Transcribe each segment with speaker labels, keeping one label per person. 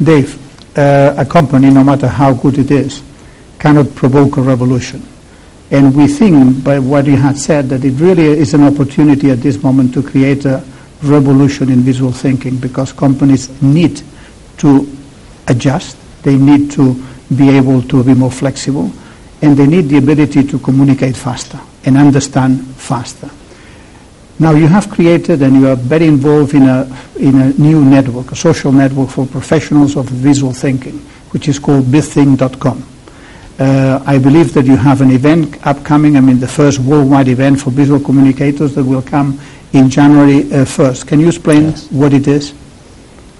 Speaker 1: Dave, a company, no matter how good it is, cannot provoke a revolution. And we think, by what you had said, that it really is an opportunity at this moment to create a revolution in visual thinking, because companies need to adjust, they need to be able to be more flexible, and they need the ability to communicate faster and understand faster. Now you have created, and you are very involved in a new network, a social network for professionals of visual thinking, which is called bizthink.com. I believe that you have an event upcoming, the first worldwide event for visual communicators that will come in January 1st. Can you explain what it is?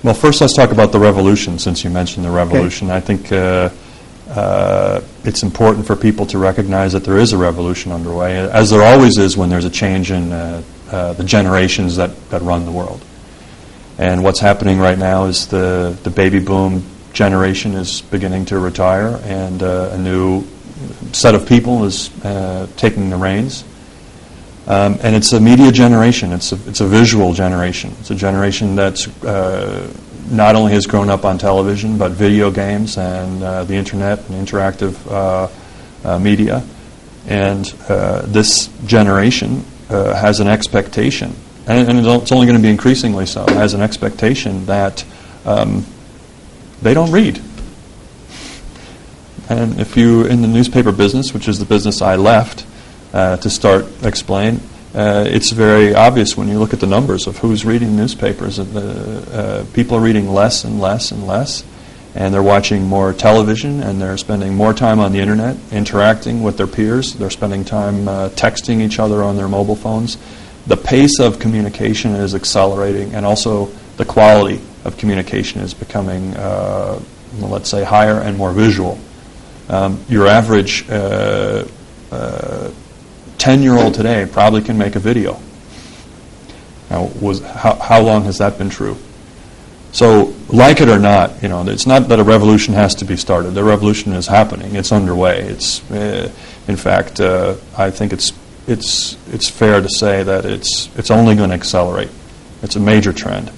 Speaker 2: Well, first let's talk about the revolution, since you mentioned the revolution. Okay. I think it's important for people to recognize that there is a revolution underway, as there always is when there's a change in the generations that run the world. And what's happening right now is the baby boom generation is beginning to retire, and a new set of people is taking the reins. And it's a media generation. It's a visual generation. It's a generation that's not only has grown up on television, but video games and the internet and interactive media. And this generation has an expectation, and it's only going to be increasingly so, has an expectation that they don't read. And if you're in the newspaper business, which is the business I left to start explain, it's very obvious when you look at the numbers of who's reading newspapers. People are reading less and less and less, and they're watching more television, and they're spending more time on the internet, interacting with their peers. They're spending time texting each other on their mobile phones. The pace of communication is accelerating, and also the quality of communication is becoming, let's say, higher and more visual. Your average 10-year-old today probably can make a video. Now, how long has that been true? So, like it or not, it's not that a revolution has to be started. The revolution is happening. It's underway. It's, in fact, I think it's fair to say that it's only going to accelerate. It's a major trend.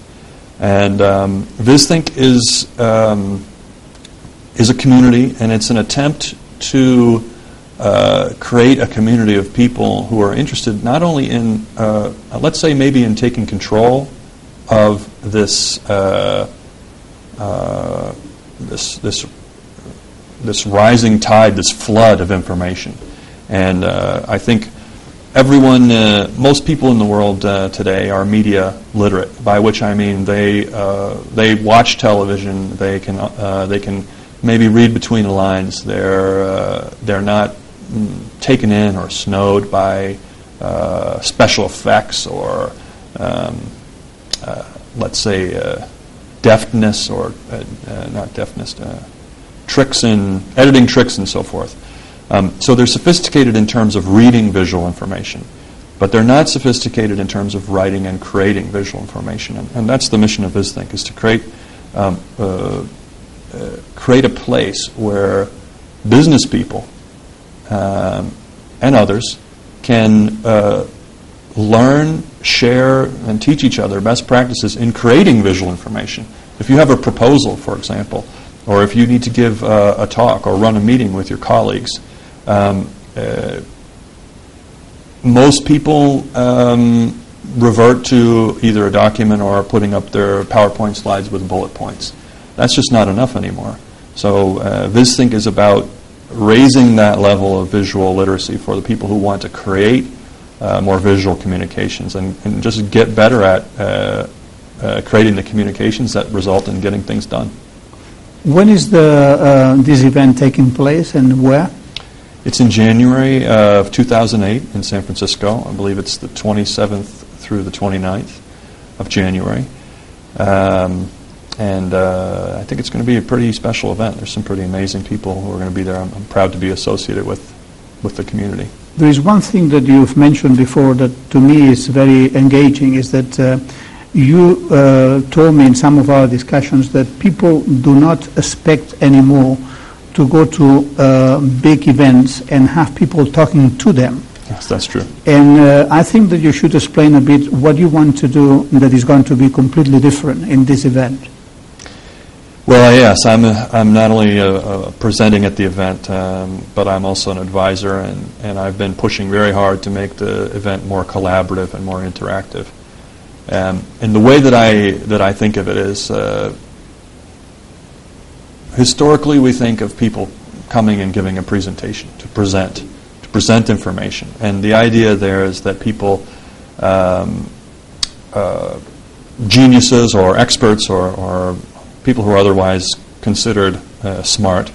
Speaker 2: And VizThink is a community, and it's an attempt to create a community of people who are interested not only in, let's say, maybe in taking control of this this rising tide, this flood of information. And I think everyone, most people in the world today are media literate, by which I mean they watch television. They can maybe read between the lines. They're not taken in or snowed by special effects or let's say deftness or not deftness, editing tricks and so forth. So they're sophisticated in terms of reading visual information, but they're not sophisticated in terms of writing and creating visual information. And that's the mission of VizThink, is to create a place where business people and others can learn, share, and teach each other best practices in creating visual information. If you have a proposal, for example, or if you need to give a talk or run a meeting with your colleagues, most people revert to either a document or putting up their PowerPoint slides with bullet points. That's just not enough anymore. So VizThink is about raising that level of visual literacy for the people who want to create more visual communications and just get better at creating the communications that result in getting things done.
Speaker 1: When is this event taking place and where?
Speaker 2: It's in January of 2008 in San Francisco. I believe it's the 27th through the 29th of January. And I think it's going to be a pretty special event. There's some pretty amazing people who are going to be there. I'm proud to be associated with the community.
Speaker 1: There is one thing that you've mentioned before that to me is very engaging, is that you told me in some of our discussions that people do not expect anymore to go to big events and have people talking to them.
Speaker 2: Yes, that's true.
Speaker 1: And I think that you should explain a bit what you want to do that is going to be completely different in this event.
Speaker 2: Well, yes, I'm not only presenting at the event, but I'm also an advisor, and I've been pushing very hard to make the event more collaborative and more interactive. And the way that I think of it is, historically we think of people coming and giving a presentation to present information, and the idea there is that people, geniuses or experts or people who are otherwise considered smart,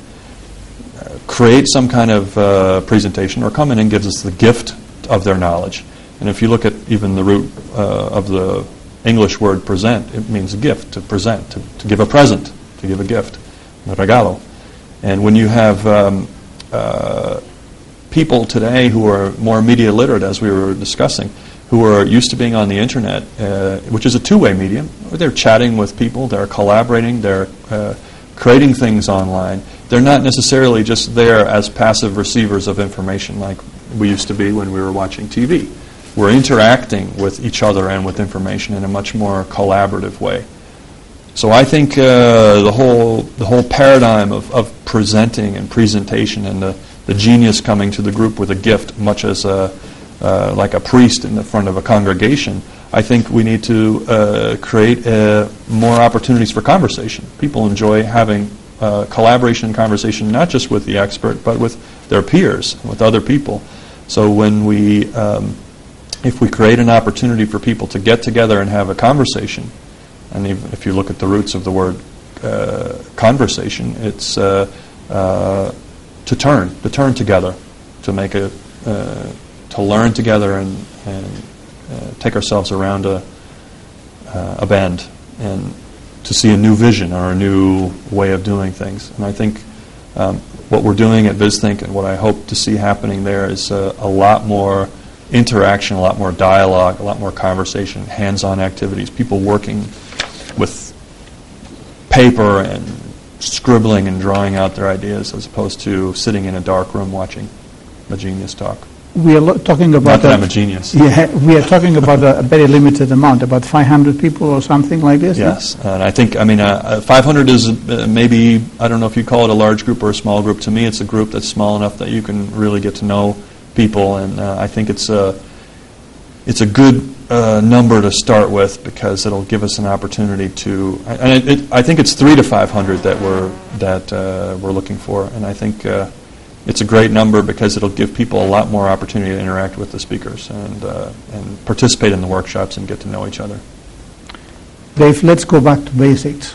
Speaker 2: create some kind of presentation or come in and gives us the gift of their knowledge. And if you look at even the root of the English word present, it means a gift, to present, to give a present, to give a gift, a regalo. And when you have people today who are more media literate, as we were discussing, who are used to being on the internet, which is a two-way medium. They're chatting with people, they're collaborating, they're creating things online. They're not necessarily just there as passive receivers of information like we used to be when we were watching TV. We're interacting with each other and with information in a much more collaborative way. So I think the whole paradigm of presenting and presentation and the genius coming to the group with a gift, much as like a priest in the front of a congregation, I think we need to create more opportunities for conversation. People enjoy having collaboration and conversation, not just with the expert, but with their peers, with other people. So when if we create an opportunity for people to get together and have a conversation, and if you look at the roots of the word conversation, it's to turn together, to make to learn together and take ourselves around a bend and to see a new vision or a new way of doing things. And I think what we're doing at BizThink and what I hope to see happening there is a lot more interaction, a lot more dialogue, a lot more conversation, hands-on activities, people working with paper and scribbling and drawing out their ideas as opposed to sitting in a dark room watching a genius talk.
Speaker 1: We are talking about...
Speaker 2: Not that I'm a genius.
Speaker 1: Yeah, we are talking about a very limited amount, about 500 people or something like this?
Speaker 2: Yes, and I think, 500 is maybe, I don't know if you call it a large group or a small group. To me, it's a group that's small enough that you can really get to know people, and I think it's a good number to start with because it'll give us an opportunity to... I think it's 300 to 500 that we're looking for, and I think... it's a great number because it'll give people a lot more opportunity to interact with the speakers and participate in the workshops and get to know each other.
Speaker 1: Dave, let's go back to basics.